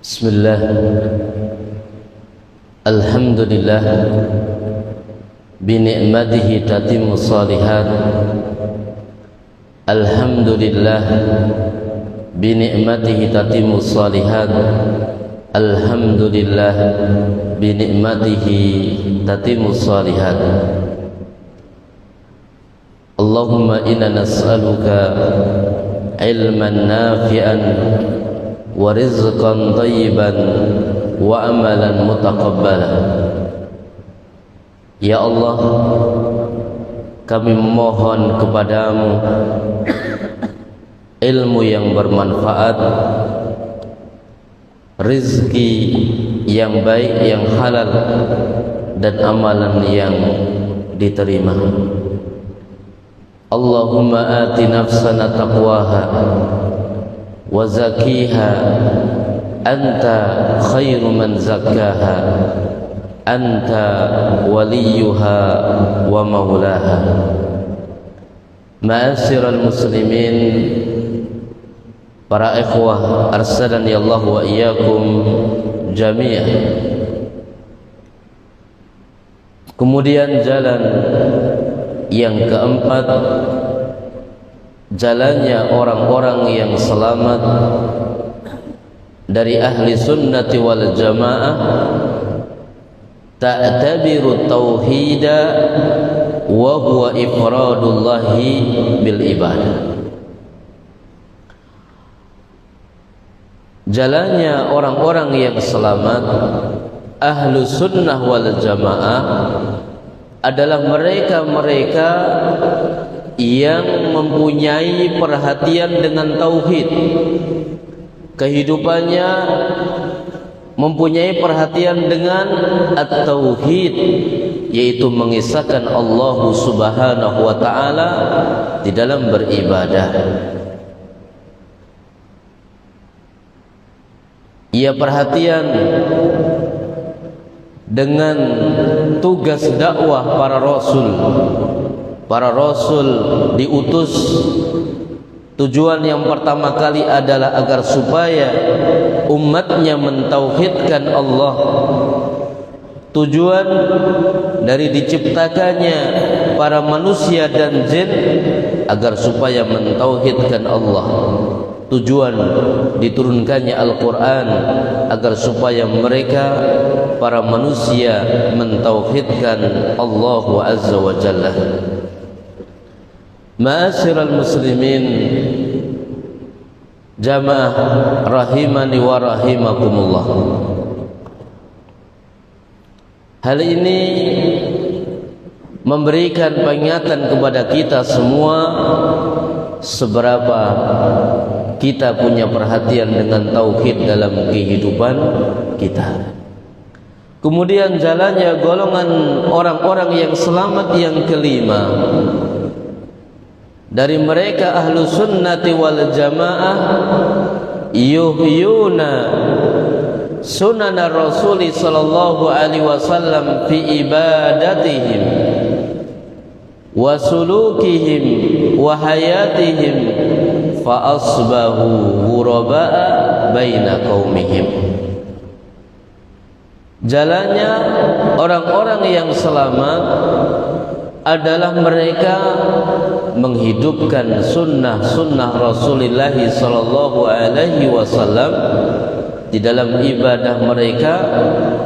Bismillah. Alhamdulillah. Binikmatihi tatimmu shalihat. Alhamdulillah. Binikmatihi tatimmu shalihat. Alhamdulillah. Binikmatihi tatimmu shalihat. Allahumma inna nas'aluka ilman nafi'an wa rizqan thayyiban wa amalan mutaqabbala. Ya Allah, kami memohon kepadamu ilmu yang bermanfaat, rizki yang baik, yang halal, dan amalan yang diterima. Allahumma ati nafsana taqwaha wa zakiha anta khairu man zakkaha anta waliyuha wa maulaha. Ma'asyiral muslimin, para ikhwah arsadani Allah wa iyyakum jami'an. Kemudian jalan yang keempat, jalannya orang-orang yang selamat dari ahli sunnati wal jamaah, ta'tabiru tauhida wa huwa ifradullahi bil ibadah. Jalannya orang-orang yang selamat ahlu sunnah wal jamaah adalah mereka-mereka yang mempunyai perhatian dengan tauhid. Kehidupannya mempunyai perhatian dengan at-tauhid, yaitu mengisahkan Allah Subhanahu wa ta'ala di dalam beribadah. Ia perhatian dengan tugas dakwah para rasul. Para rasul diutus, tujuan yang pertama kali adalah agar supaya umatnya mentauhidkan Allah. Tujuan dari diciptakannya para manusia dan jin agar supaya mentauhidkan Allah. Tujuan diturunkannya Al-Quran agar supaya mereka, para manusia, mentauhidkan Allah Azza wa Jalla. Ma'asyiral muslimin, jamaah rahimani wa rahimakumullah. Hal ini memberikan peringatan kepada kita semua seberapa kita punya perhatian dengan tauhid dalam kehidupan kita. Kemudian jalannya golongan orang-orang yang selamat yang kelima, dari mereka ahlu sunnati wal jamaah, yuhyuna sunana rasuli sallallahu alaihi wasallam fi ibadatihim wa sulukihim wa hayatihim fa asbahu ghuraba'a baina qaumihim. Jalannya orang-orang yang selamat adalah mereka menghidupkan sunnah Rasulullah sallallahu alaihi wasallam di dalam ibadah mereka,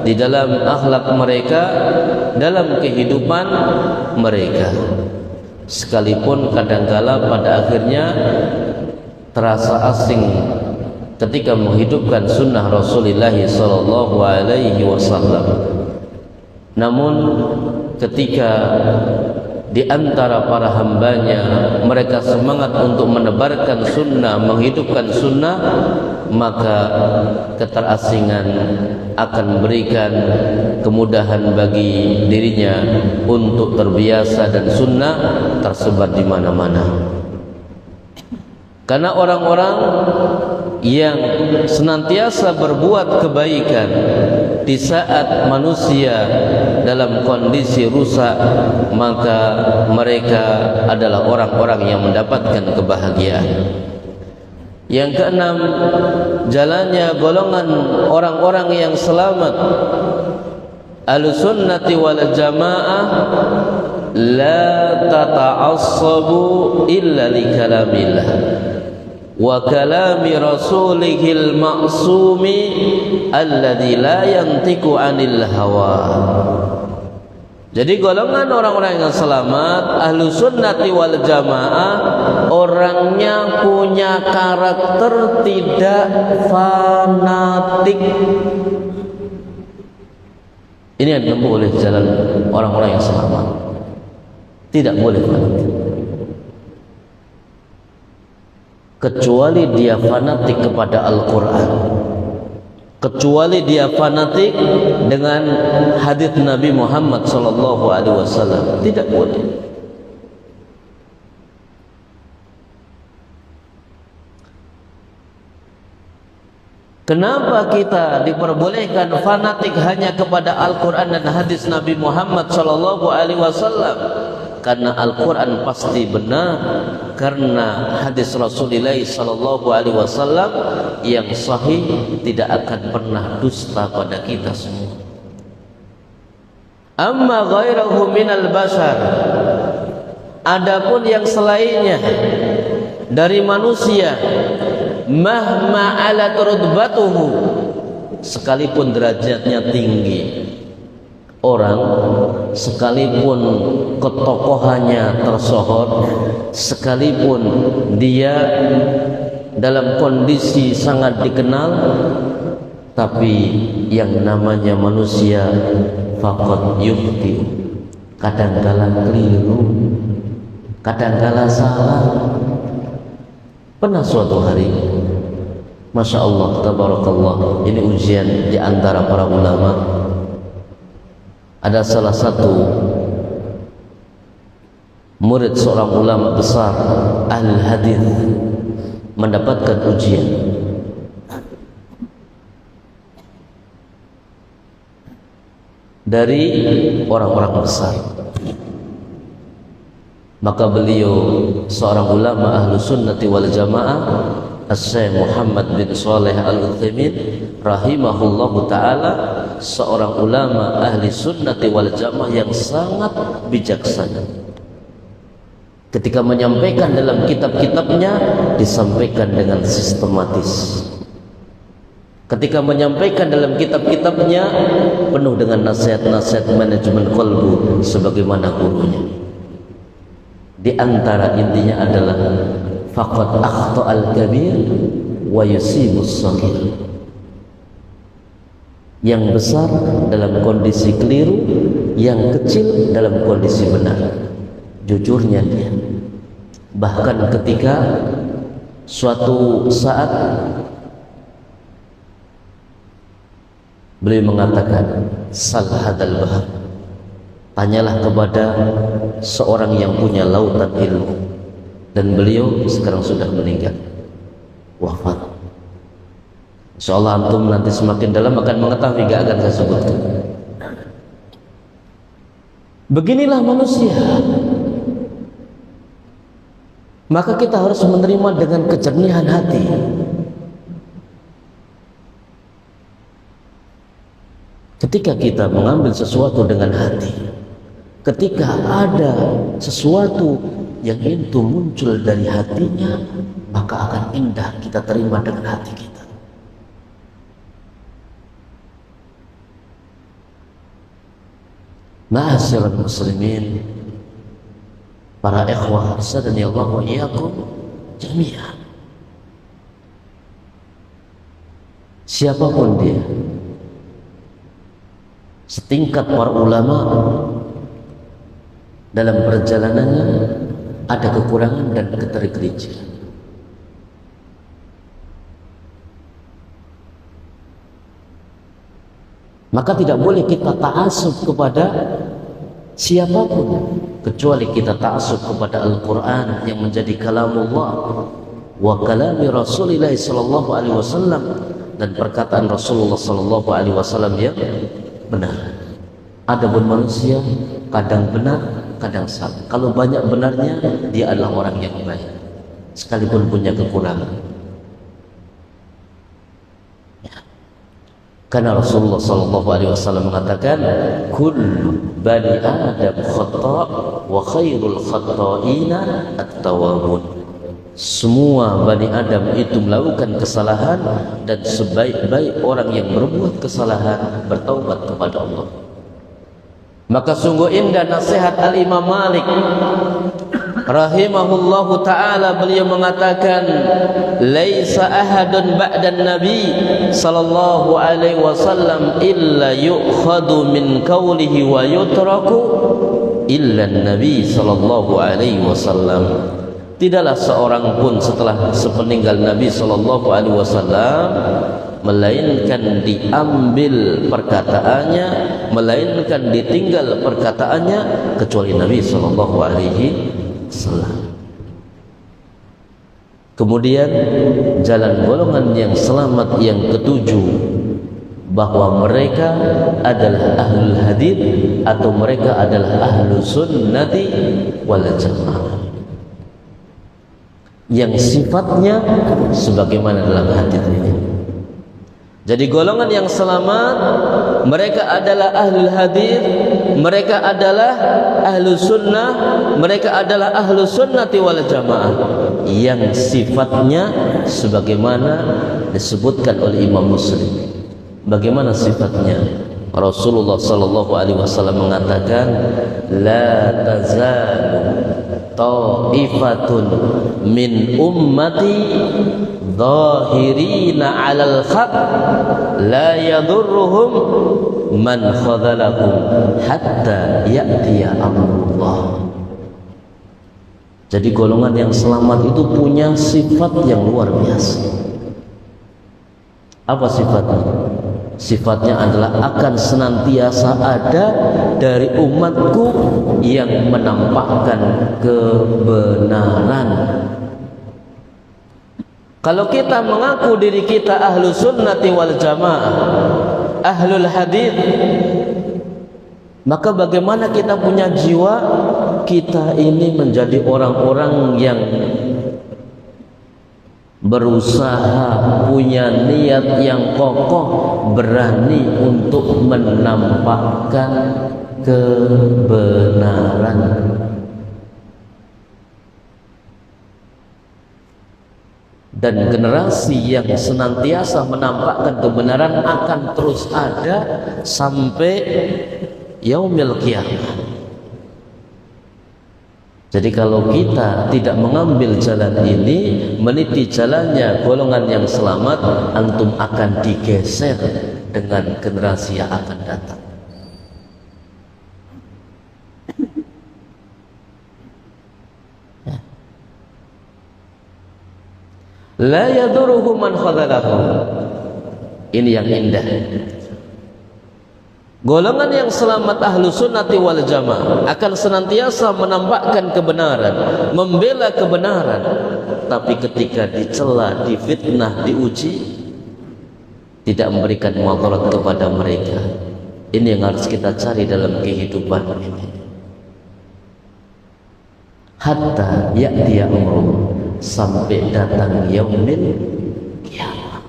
di dalam akhlak mereka, dalam kehidupan mereka. Sekalipun kadangkala pada akhirnya terasa asing ketika menghidupkan sunnah Rasulullah sallallahu alaihi wasallam. Namun ketika di antara para hambanya mereka semangat untuk menebarkan sunnah, menghidupkan sunnah, maka keterasingan akan memberikan kemudahan bagi dirinya untuk terbiasa dan sunnah tersebar di mana-mana. Karena orang-orang yang senantiasa berbuat kebaikan di saat manusia dalam kondisi rusak, maka mereka adalah orang-orang yang mendapatkan kebahagiaan. Yang keenam, jalannya golongan orang-orang yang selamat Ahlussunnati wal Jamaah la tata'assabu illa li kalamillah wa kalami rasulihil ma'sumi alladzi la yantiqu 'anil hawa. Jadi golongan orang-orang yang selamat Ahlussunnati wal Jamaah orangnya punya karakter tidak fanatik. Ini yang ditempuh oleh jalan orang-orang yang selamat. Tidak boleh fanatik. Kecuali dia fanatik kepada Al-Quran, kecuali dia fanatik dengan hadis Nabi Muhammad SAW. Tidak boleh. Kenapa kita diperbolehkan fanatik hanya kepada Al-Quran dan hadis Nabi Muhammad SAW? Karena Al-Quran pasti benar, karena hadis Rasulullah SAW yang sahih tidak akan pernah dusta pada kita semua. Amma ghairahu minal bashar, adapun yang selainnya dari manusia, mahma alat rutbatuhu, sekalipun derajatnya tinggi, orang sekalipun ketokohannya tersohor, sekalipun dia dalam kondisi sangat dikenal, tapi yang namanya manusia faqad yukhti, kadangkala keliru, kadangkala salah. Pernah suatu hari, Masya Allah, tabarakallah, ini ujian di antara para ulama. Ada salah satu murid seorang ulama besar ahli hadis mendapatkan ujian. Dari orang-orang besar. Maka beliau seorang ulama Ahlussunnati wal Jamaah, Syekh Muhammad bin Shalih Al-Utsaimin rahimahullahu taala, seorang ulama ahli sunnati wal jamaah yang sangat bijaksana. Ketika menyampaikan dalam kitab-kitabnya, disampaikan dengan sistematis. Ketika menyampaikan dalam kitab-kitabnya, penuh dengan nasihat-nasihat manajemen qalbu sebagaimana gurunya. Di antara intinya adalah faqad akhta'al kabir wa yusibus shaghir. Yang besar dalam kondisi keliru, yang kecil dalam kondisi benar. Jujurnya dia. Bahkan ketika suatu saat beliau mengatakan, sal hadal bahar, tanyalah kepada seorang yang punya lautan ilmu. Dan beliau sekarang sudah meninggal, wafat. Insyaallah antum nanti semakin dalam akan mengetahui, gak akan saya sebutkan. Beginilah manusia. Maka kita harus menerima dengan kejernihan hati. Ketika kita mengambil sesuatu dengan hati, ketika ada sesuatu yang itu muncul dari hatinya, maka akan indah kita terima dengan hati kita. Ma'asyiral muslimin, para ikhwah arsadani Allah wa iyyakum jami'an. Siapapun dia, setingkat para ulama, dalam perjalanannya ada kekurangan dan ketergelinciran. Maka tidak boleh kita ta'assub kepada siapapun, kecuali kita ta'assub kepada Al-Quran yang menjadi kalamullah wa kalami Rasulullah sallallahu alaihi wasallam, dan perkataan Rasulullah sallallahu alaihi wasallam yang benar. Adapun manusia kadang benar, kadang salah. Kalau banyak benarnya, dia adalah orang yang baik, sekalipun punya kekurangan. Karena Rasulullah sallallahu alaihi wasallam mengatakan, kullu bani adam khata' wa khairul khata'ina at-tawwabun. Semua Bani Adam itu melakukan kesalahan, dan sebaik-baik orang yang berbuat kesalahan bertaubat kepada Allah. Maka sungguh indah nasihat Al-Imam Malik rahimahullahu ta'ala. Beliau mengatakan, laisa ahadun ba'dan nabi sallallahu alaihi wasallam illa yu'khadu min qawlihi wa yutraku illa nabi sallallahu alaihi wasallam. Tidaklah seorang pun setelah sepeninggal Nabi sallallahu alaihi wasallam melainkan diambil perkataannya, melainkan ditinggal perkataannya, kecuali Nabi sallallahu alaihi wasallam. Kemudian jalan golongan yang selamat yang ketujuh, bahwa mereka adalah ahlul hadits atau mereka adalah ahlus sunnati wal jamaah, yang sifatnya sebagaimana dalam hadis ini. Jadi golongan yang selamat, mereka adalah ahlul hadis, mereka adalah ahlus sunnah, mereka adalah ahlus sunnati wal jamaah, yang sifatnya sebagaimana disebutkan oleh Imam Muslim. Bagaimana sifatnya? Rasulullah sallallahu alaihi wasallam mengatakan, la tazalu ta'ifatun min ummati zahirina 'alal haq la yadurruhum man khadhalahum hatta ya'tiya amrullah. Jadi golongan yang selamat itu punya sifat yang luar biasa. Apa sifatnya? Sifatnya adalah akan senantiasa ada dari umatku yang menampakkan kebenaran. Kalau kita mengaku diri kita ahlu sunnati wal jamaah, ahlul hadith, maka bagaimana kita punya jiwa kita ini menjadi orang-orang yang berusaha, punya niat yang kokoh, berani untuk menampakkan kebenaran. Dan generasi yang senantiasa menampakkan kebenaran akan terus ada sampai yaumil qiyamah. Jadi kalau kita tidak mengambil jalan ini, meniti jalannya golongan yang selamat, antum akan digeser dengan generasi yang akan datang. La yaduruhu man khadhalahu. Ini yang indah. Golongan yang selamat ahlu sunnati wal jamaah akan senantiasa menampakkan kebenaran, membela kebenaran. Tapi ketika dicela, difitnah, diuji, tidak memberikan mudarat kepada mereka. Ini yang harus kita cari dalam kehidupan ini. Hatta ya'tiya amrullah, sampai datang yaumil qiyamah.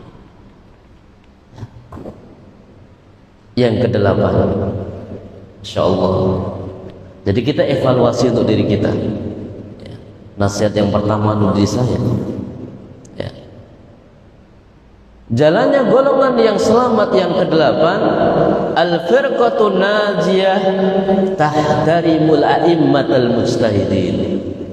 Yang kedelapan, insyaallah. Jadi kita evaluasi untuk diri kita. Nasihat yang pertama untuk diri saya. Jalannya golongan yang selamat yang kedelapan, al-firqatun najiyah tahtarimul a'immatal mujtahidin.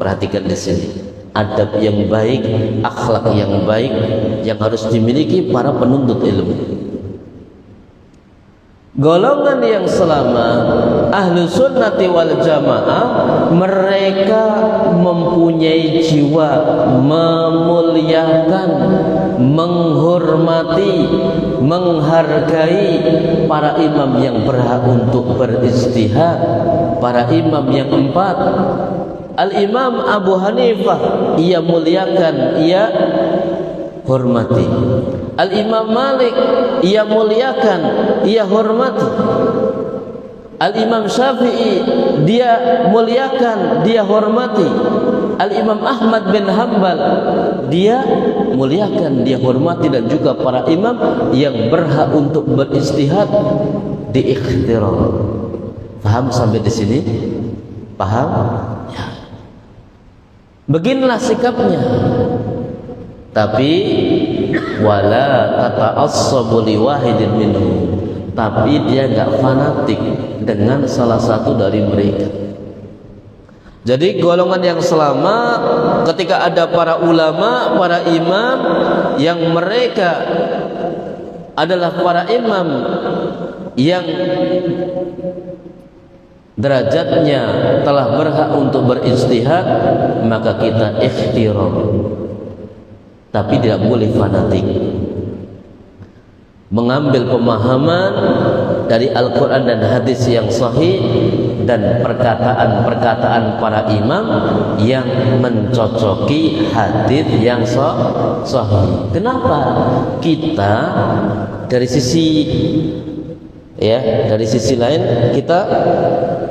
Perhatikan di sini. Adab yang baik, akhlak yang baik yang harus dimiliki para penuntut ilmu. Golongan yang selamat ahlu sunnati wal jamaah, mereka mempunyai jiwa memuliakan, menghormati, menghargai para imam yang berhak untuk beristihad, para imam yang empat. Al-Imam Abu Hanifah ia muliakan, ia hormati. Al-Imam Malik ia muliakan, ia hormati. Al-Imam Syafi'i dia muliakan, dia hormati. Al-Imam Ahmad bin Hanbal, dia muliakan, dia hormati dan juga para imam yang berhak untuk beristihad di ikhtirah. Paham sampai di sini? Paham? Ya. Beginilah sikapnya. Tapi wala tata'assabu li wahidin minhum, tapi dia enggak fanatik dengan salah satu dari mereka. Jadi golongan yang selamat ketika ada para ulama, para imam yang mereka adalah para imam yang derajatnya telah berhak untuk beristihad, maka kita ikhtiram, tapi tidak boleh fanatik. Mengambil pemahaman dari Al-Quran dan hadis yang sahih dan perkataan-perkataan para imam yang mencocoki hadis yang sahih. Kenapa? Kita dari sisi lain kita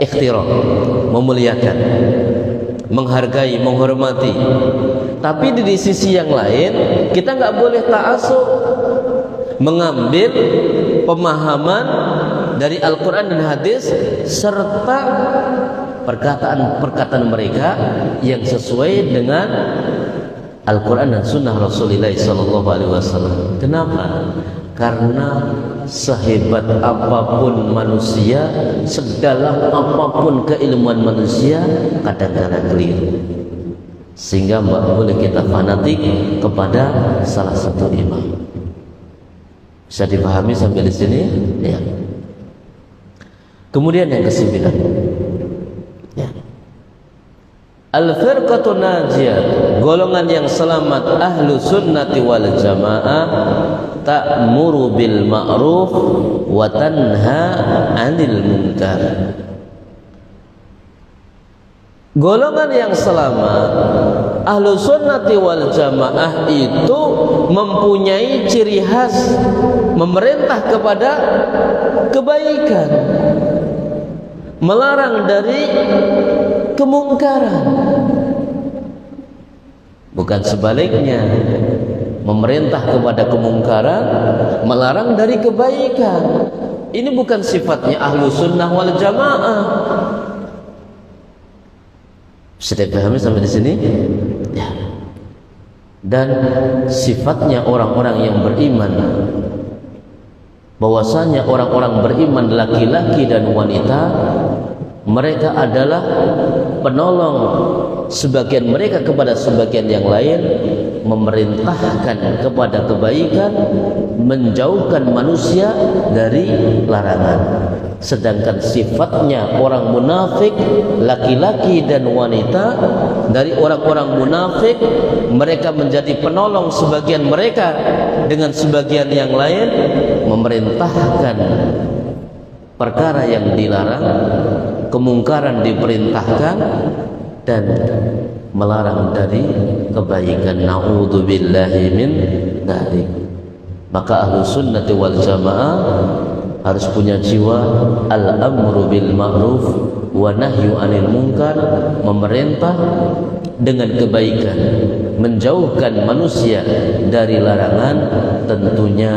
ikhtiram, memuliakan, menghargai, menghormati. Tapi di sisi yang lain kita nggak boleh ta'assub, mengambil pemahaman dari Al-Quran dan hadis serta perkataan-perkataan mereka yang sesuai dengan Al-Quran dan Sunnah Rasulullah SAW. Kenapa? Karena sehebat apapun manusia, sedalam apapun keilmuan manusia, kadang-kadang keliru. Sehingga boleh kita fanatik kepada salah satu imam. Bisa dipahami sampai di sini? Ya. Kemudian yang ke-9. Ya. Al-firqatun najiyah, golongan yang selamat, ahlu sunnati wal jamaah, ta'muru bil ma'ruf wa tanha 'anil munkar. Golongan yang selamat, ahlu sunnati wal jamaah itu mempunyai ciri khas memerintah kepada kebaikan, melarang dari kemungkaran. Bukan sebaliknya, memerintah kepada kemungkaran, melarang dari kebaikan. Ini bukan sifatnya ahlu sunnah wal jamaah. Bisa dipahami sampai di sini? Ya. Dan sifatnya orang-orang yang beriman, bahwasanya orang-orang beriman laki-laki dan wanita, mereka adalah penolong sebagian mereka kepada sebagian yang lain, memerintahkan kepada kebaikan, menjauhkan manusia dari larangan. Sedangkan sifatnya orang munafik, laki-laki dan wanita, dari orang-orang munafik, mereka menjadi penolong sebagian mereka dengan sebagian yang lain, memerintahkan perkara yang dilarang, kemungkaran diperintahkan, dan melarang dari kebaikan. Na'udzubillahi min dzalik. Maka ahlu sunnati wal jamaah harus punya jiwa al-amru bil ma'ruf wa nahyu 'anil munkar, memerintah dengan kebaikan, menjauhkan manusia dari larangan, tentunya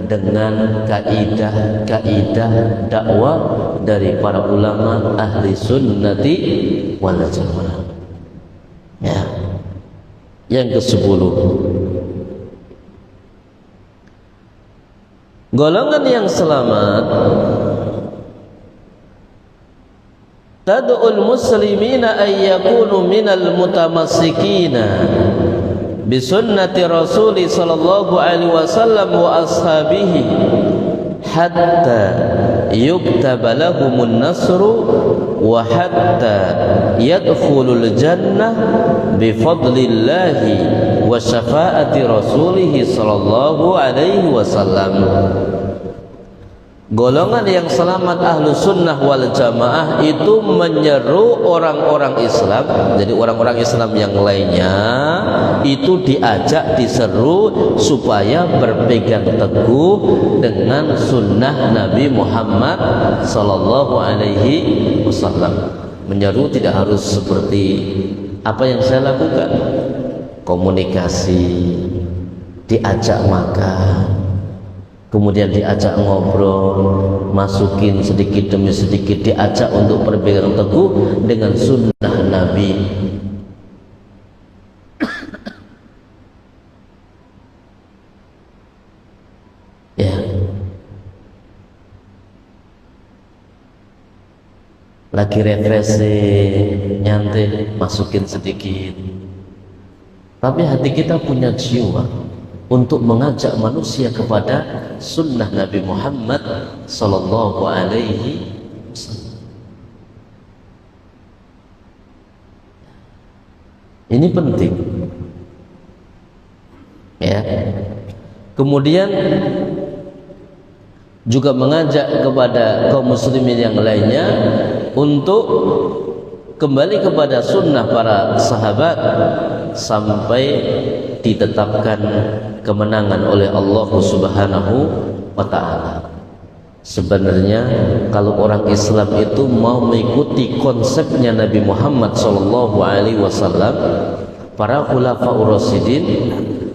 dengan kaidah dakwah dari para ulama ahli sunnati wal jamaah. Ya. Yang ke-10, golongan yang selamat, tad'ul muslimina ay yakunu minal mutamassikina bi sunnati Rasul sallallahu alaihi wasallam wa ashabihi hatta yuktaba lahumun nasru wa hatta yadkhulul jannah bi fadlillahi wa syafaati Rasulih sallallahu alaihi wasallam. Golongan yang selamat ahlu sunnah wal jamaah itu menyeru orang-orang Islam. Jadi orang-orang Islam yang lainnya itu diajak, diseru supaya berpegang teguh dengan sunnah Nabi Muhammad sallallahu alaihi wasallam. Menyeru tidak harus seperti Apa yang saya lakukan? Komunikasi, diajak makan, kemudian diajak ngobrol, masukin sedikit demi sedikit, diajak untuk berpegang teguh dengan sunnah Nabi. Ya, lagi refreshing, nyantai, masukin sedikit. Tapi hati kita punya jiwa untuk mengajak manusia kepada sunnah Nabi Muhammad sallallahu alaihi wasallam. Ini penting. Ya. Kemudian juga mengajak kepada kaum muslimin yang lainnya untuk kembali kepada sunnah para sahabat sampai ditetapkan kemenangan oleh Allah Subhanahu wa ta'ala. Sebenarnya kalau orang Islam itu mau mengikuti konsepnya Nabi Muhammad sallallahu alaihi wasallam, para khulafaur rasyidin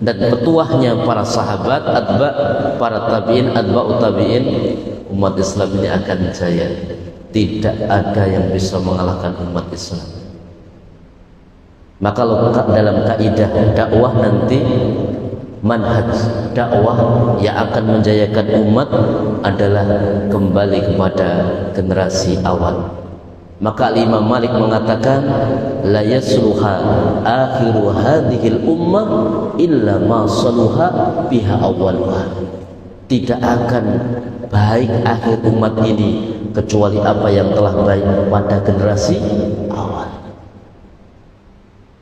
dan petuahnya para sahabat, para tabi'in, atba'ut tabi'in, umat Islam ini akan jaya. Tidak ada yang bisa mengalahkan umat Islam. Maka kalau dalam kaidah dakwah nanti, manhaj dakwah yang akan menjayakan umat adalah kembali kepada generasi awal. Maka Imam Malik mengatakan, la yasluha akhiru hadhil ummah illa ma saluha biha awwaluha. Tidak akan baik akhir umat ini kecuali apa yang telah baik pada generasi awal.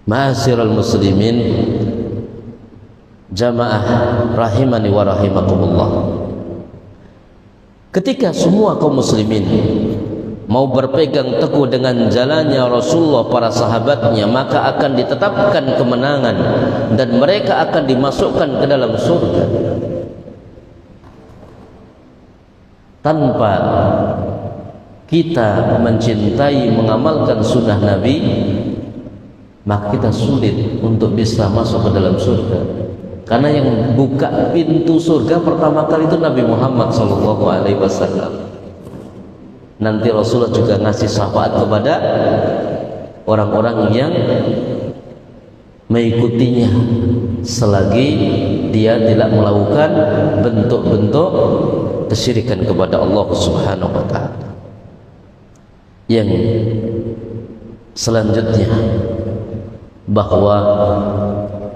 Ma'asyiral muslimin, jamaah rahimani wa rahimakumullah. Ketika semua kaum muslimin mau berpegang teguh dengan jalannya Rasulullah, para sahabatnya, maka akan ditetapkan kemenangan dan mereka akan dimasukkan ke dalam surga. Tanpa kita mencintai mengamalkan sunnah Nabi, maka kita sulit untuk bisa masuk ke dalam surga. Karena yang buka pintu surga pertama kali itu Nabi Muhammad SAW. Nanti Rasulullah juga ngasih syafaat kepada orang-orang yang mengikutinya selagi dia tidak melakukan bentuk-bentuk kesyirikan kepada Allah Subhanahu wa ta'ala. Yang selanjutnya, bahwa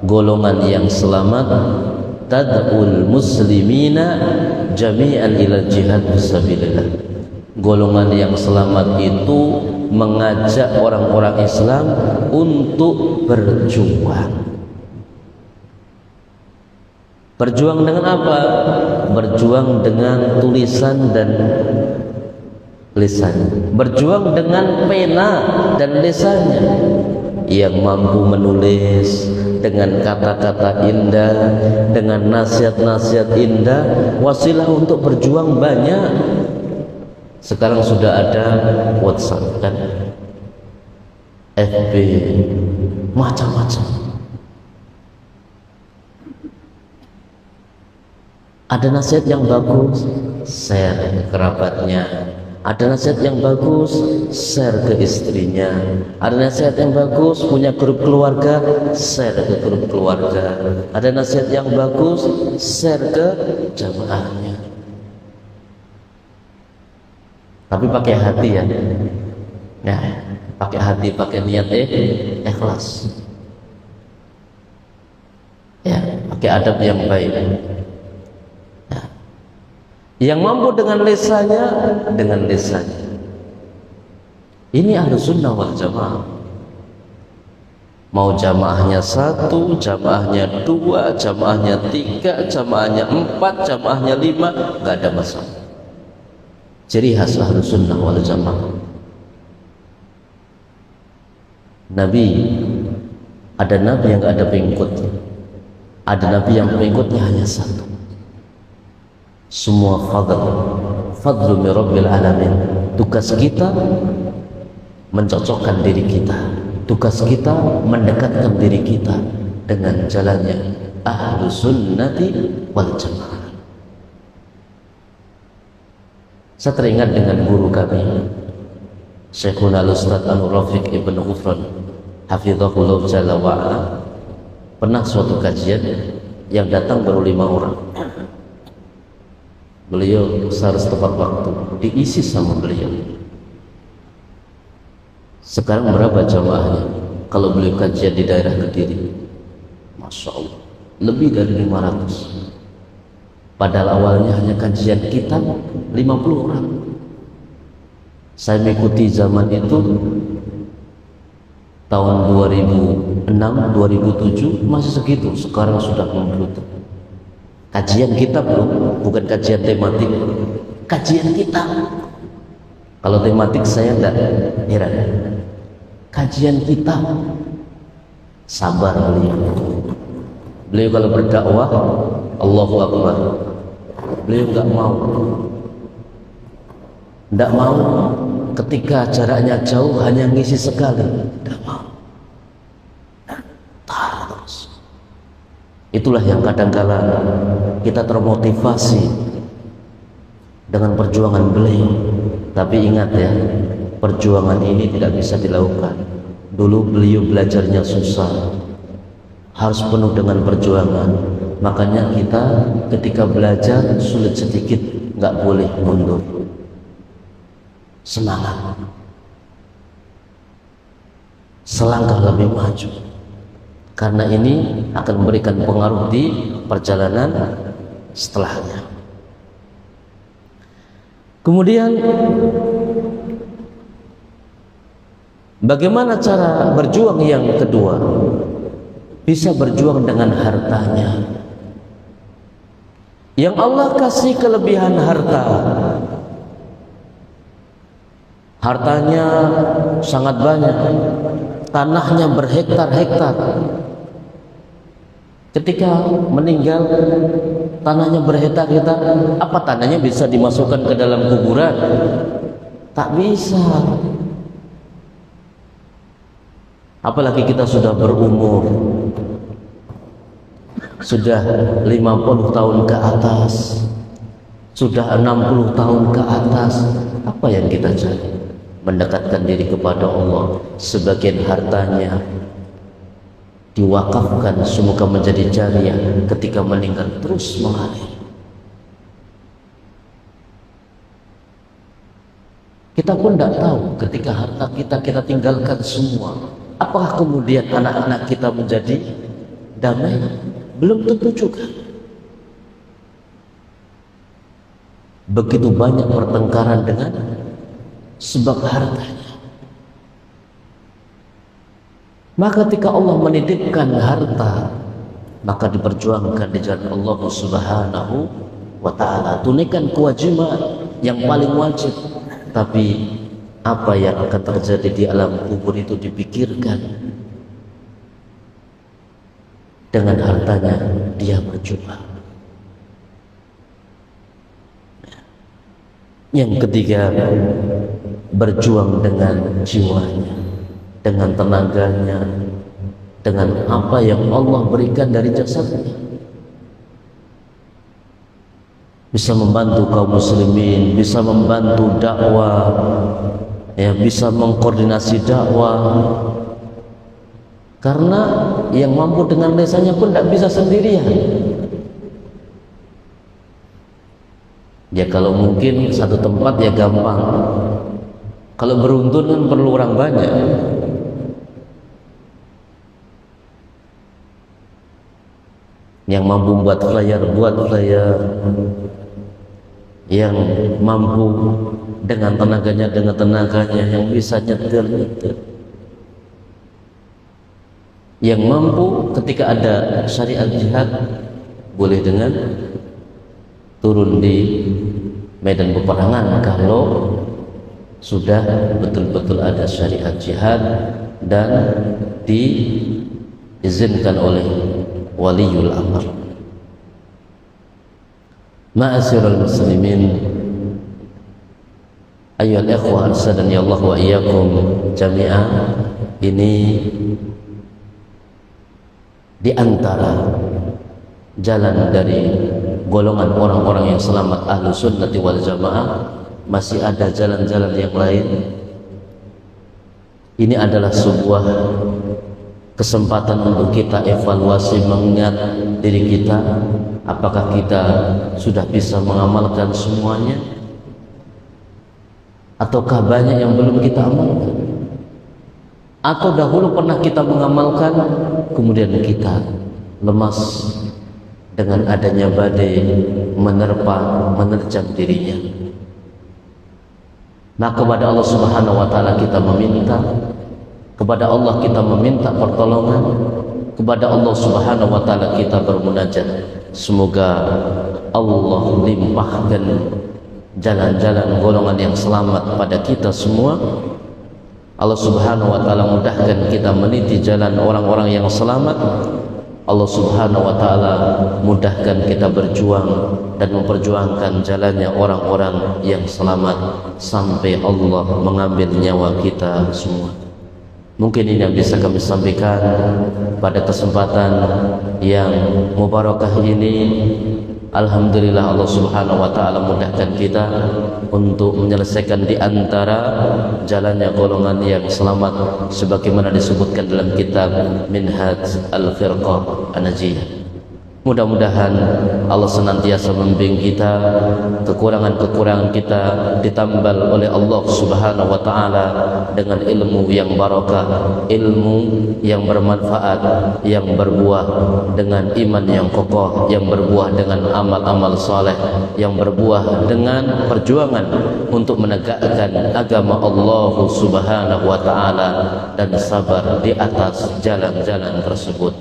golongan yang selamat tad'ul muslimina jami'an ila jihad fisabilillah. Golongan yang selamat itu mengajak orang-orang Islam untuk berjuang. Berjuang dengan apa? Berjuang dengan tulisan dan lisan. Berjuang dengan pena dan lisannya. Yang mampu menulis dengan kata-kata indah, dengan nasihat-nasihat indah, wasilah untuk berjuang banyak. Sekarang sudah ada WhatsApp dan FB, macam-macam. Ada nasihat yang bagus, share ke kerabatnya. Ada nasihat yang bagus, share ke istrinya. Ada nasihat yang bagus, punya grup keluarga, share ke grup keluarga. Ada nasihat yang bagus, share ke jamaahnya. Tapi pakai hati ya. Ya, pakai hati, pakai niat ikhlas. Ya, pakai adab yang baik. Ya. Yang mampu dengan lisannya, dengan lisannya. Ini ahlu sunnah wal jamaah. Mau jamaahnya 1, jamaahnya 2, jamaahnya 3, jamaahnya 4, jamaahnya 5, gak ada masalah. Ciri khas ahlu sunnah wal jamaah. Nabi, ada nabi yang gak ada pengikutnya. Ada nabi yang pengikutnya hanya 1. Semua fadlu min rabbil alamin. Tugas kita mencocokkan diri kita tugas kita mendekatkan diri kita dengan jalannya Ahlus Sunnati wal Jamaah. Saya teringat dengan guru kami Syekhuna Al-Ustadz Anur Rafiq Ibn Ghufran Hafizahullah Jalla wa'ala. Pernah suatu kajian yang datang baru 5 orang. Beliau seharus tepat waktu, diisi sama beliau. Sekarang berapa jamaahnya? Kalau beliau kajian di daerah Kediri, Masya Allah, lebih dari 500. Padahal awalnya hanya kajian kita 50 orang. Saya mengikuti zaman itu tahun 2006, 2007 masih segitu. Sekarang sudah membludak. Kajian kita belum, bukan kajian tematik. Kajian kita. Kalau tematik saya enggak heran. Kajian kita, sabar beliau. Beliau kalau berdakwah, Allahu Akbar. Beliau enggak mau ketika jaraknya jauh hanya ngisi sekali, enggak mau. Terus. Itulah yang kadang-kala kita termotivasi dengan perjuangan beliau. Tapi ingat ya, perjuangan ini tidak bisa dilakukan. Dulu beliau belajarnya susah, harus penuh dengan perjuangan. Makanya kita ketika belajar sulit sedikit, nggak boleh mundur. Semangat, selangkah lebih maju, karena ini akan memberikan pengaruh di perjalanan setelahnya. Kemudian bagaimana cara berjuang yang kedua? Bisa berjuang dengan hartanya. Yang Allah kasih kelebihan harta. Hartanya sangat banyak, tanahnya berhektar-hektar. Ketika meninggal, tanahnya berhektar-hektar. Apa tanahnya bisa dimasukkan ke dalam kuburan? Tak bisa. Apalagi kita sudah berumur, sudah 50 tahun ke atas, sudah 60 tahun ke atas. Apa yang kita cari? Mendekatkan diri kepada Allah. Sebagian hartanya diwakafkan, semoga menjadi jariah, ketika meninggal terus mengalir. Kita pun tidak tahu ketika harta kita tinggalkan semua, apakah kemudian anak-anak kita menjadi damai? Belum tentu juga. Begitu banyak pertengkaran dengan sebab hartanya. Maka ketika Allah menitipkan harta, maka diperjuangkan di jalan Allah Subhanahu wa ta'ala. Tunaikan kewajiban yang paling wajib. Tapi apa yang akan terjadi di alam kubur itu dipikirkan. Dengan hartanya dia berjuang. Yang ketiga, berjuang dengan jiwanya, dengan tenaganya, dengan apa yang Allah berikan dari jasadnya. Bisa membantu kaum muslimin, bisa membantu dakwah, ya, bisa mengkoordinasi dakwah. Karena yang mampu dengan desanya pun tidak bisa sendirian. Ya kalau mungkin satu tempat ya gampang. Kalau beruntun kan perlu orang banyak. Yang mampu buat flyer, yang mampu dengan tenaganya, yang bisa nyetir. Yang mampu ketika ada syariat jihad boleh dengan turun di medan peperangan kalau sudah betul-betul ada syariat jihad dan diizinkan oleh waliul amr. Ma'asyiral muslimin, ayyuhal ikhwah arsadani Allah wa iyyakum jami'an. ini di antara jalan dari golongan orang-orang yang selamat ahlu sunnati wal jamaah. Masih ada jalan-jalan yang lain. Ini adalah sebuah kesempatan untuk kita evaluasi, mengingat diri kita, apakah kita sudah bisa mengamalkan semuanya, ataukah banyak yang belum kita amalkan, atau dahulu pernah kita mengamalkan kemudian kita lemas dengan adanya badai menerjang dirinya. Nah, kepada Allah Subhanahu wa taala kita meminta, kepada Allah kita meminta pertolongan, kepada Allah Subhanahu wa taala kita bermunajat. Semoga Allah limpahkan jalan-jalan golongan yang selamat pada kita semua. Allah Subhanahu wa taala mudahkan kita meniti jalan orang-orang yang selamat. Allah Subhanahu wa taala mudahkan kita berjuang dan memperjuangkan jalannya orang-orang yang selamat sampai Allah mengambil nyawa kita semua. Mungkin ini yang bisa kami sampaikan pada kesempatan yang mubarakah ini. Alhamdulillah Allah Subhanahu wa taala mudahkan kita untuk menyelesaikan di antara jalannya golongan yang selamat sebagaimana disebutkan dalam kitab Minhaj Al-Firqah An-Najiyah. Mudah-mudahan Allah senantiasa membimbing kita, kekurangan-kekurangan kita ditambal oleh Allah Subhanahu wa taala dengan ilmu yang barakah, ilmu yang bermanfaat, yang berbuah dengan iman yang kokoh, yang berbuah dengan amal-amal saleh, yang berbuah dengan perjuangan untuk menegakkan agama Allah Subhanahu wa taala dan sabar di atas jalan-jalan tersebut.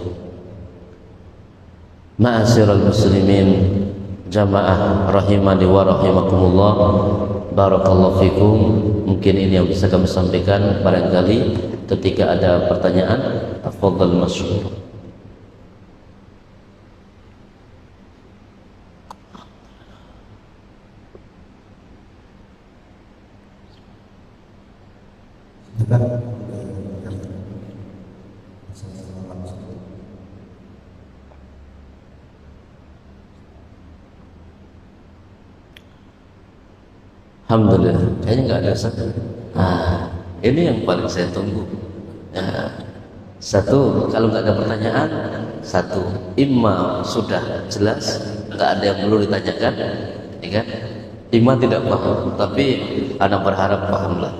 Ma'asyiral muslimin jamaah rahimani wa rahimakumullah, barakallahu fikum. Mungkin ini yang bisa kami sampaikan. Barangkali ketika ada pertanyaan, tafadhal masyhur. Alhamdulillah, kayaknya nggak ada satu. Nah, ini yang paling saya tunggu. Nah, satu, kalau nggak ada pertanyaan, satu, imma sudah jelas, nggak ada yang perlu ditanyakan, ya kan? Imma tidak paham, tapi anak berharap pahamlah,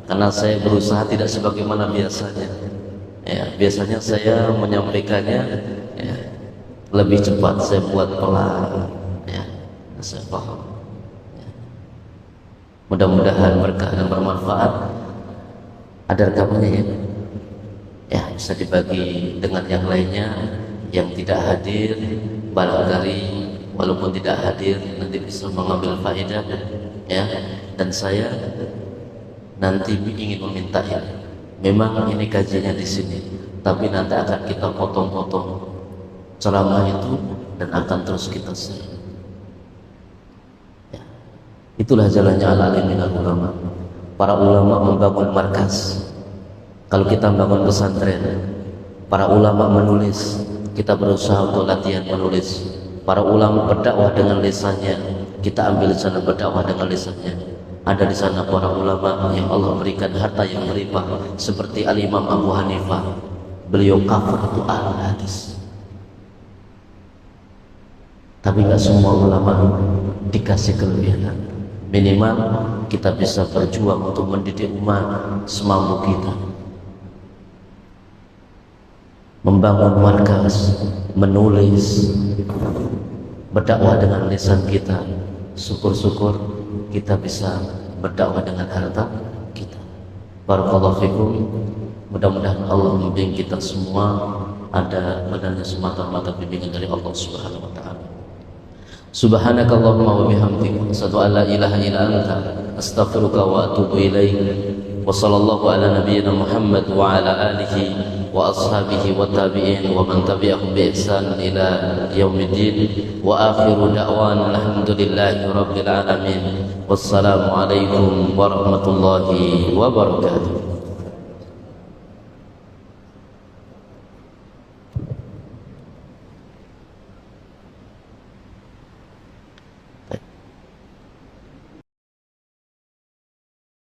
karena saya berusaha tidak sebagaimana biasanya. Ya, biasanya saya menyampaikannya ya, lebih cepat, saya buat pelan, ya, saya paham. Mudah-mudahan berkah dan bermanfaat. Ada rekamannya ya? Ya, bisa dibagi dengan yang lainnya yang tidak hadir. Barangkali walaupun tidak hadir nanti bisa mengambil faedah ya. Dan saya nanti ingin meminta ini. Memang ini kajiannya di sini, tapi nanti akan kita potong-potong ceramah itu dan akan terus kita share. Itulah jalannya al-alimin al-ulama. Para ulama membangun markas. Kalau kita membangun pesantren, para ulama menulis, kita berusaha untuk latihan menulis. Para ulama berdakwah dengan lisannya, kita ambil sana berdakwah dengan lisannya. Ada di sana para ulama yang Allah berikan harta yang berlimpah, seperti Al-Imam Abu Hanifah. Beliau kafir itu ahli hadis. Tapi nggak semua ulama dikasih kelebihan. Minimal kita bisa berjuang untuk mendidik umat semampu kita, membangun markas, menulis, berdakwah dengan lisan kita. Syukur-syukur kita bisa berdakwah dengan harta kita. Barakallahu fikum. Mudah-mudahan Allah membimbing kita semua ada padanya semata-mata bimbingan dari Allah Subhanahu wa taala. Subhanakallahumma wa bihamdika asyhadu an la ilaha illa anta astaghfiruka wa atubu ilaik. Wa sallallahu ala nabiyyina Muhammad wa ala alihi wa ashabihi wa tabi'in wa man tabi'ahum bi ihsan ila yaumiddin. Wa akhiru da'wana alhamdulillahi rabbil alamin. Wassalamu alaikum warahmatullahi wabarakatuh.